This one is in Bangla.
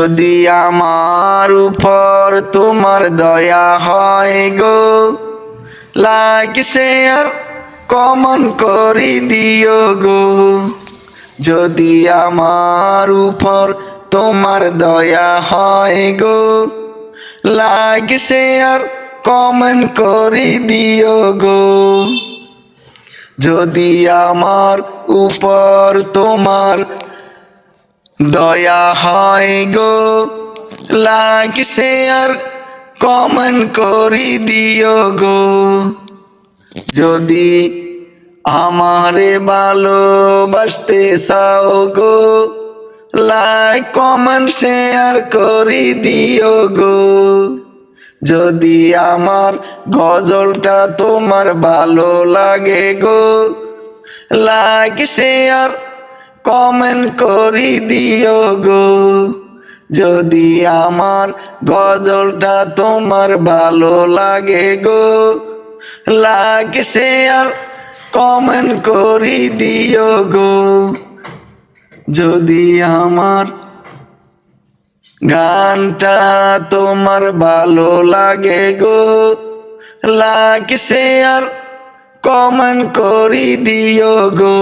যদি আমার উপর তোমার দয়া হয় গো, লাইক শেয়ার কমেন্ট করে দিও গো। যদি আমার উপর তোমার দয়া হয় গো, লাইক শেয়ার কমেন্ট করে দিও গো। যদি আমার উপর তোমার দয়া হয় গো, লাইক শেয়ার কমেন্ট করে দিও গো। যদি আমারে ভালোবাসতে চাও গো, লাইক কমেন্ট শেয়ার করে দিও গো। যদি আমার গজলটা তোমার ভালো লাগে গো, লাইক শেয়ার কমেন্ট করে দিও গো। যদি আমার গজলটা তোমার ভালো লাগে গো, লাইক শেয়ার কমেন্ট করে দিও গো। যদি আমার গানটা তোমার ভালো লাগে গো, লাইক শেয়ার কমেন্ট করে দিও গো।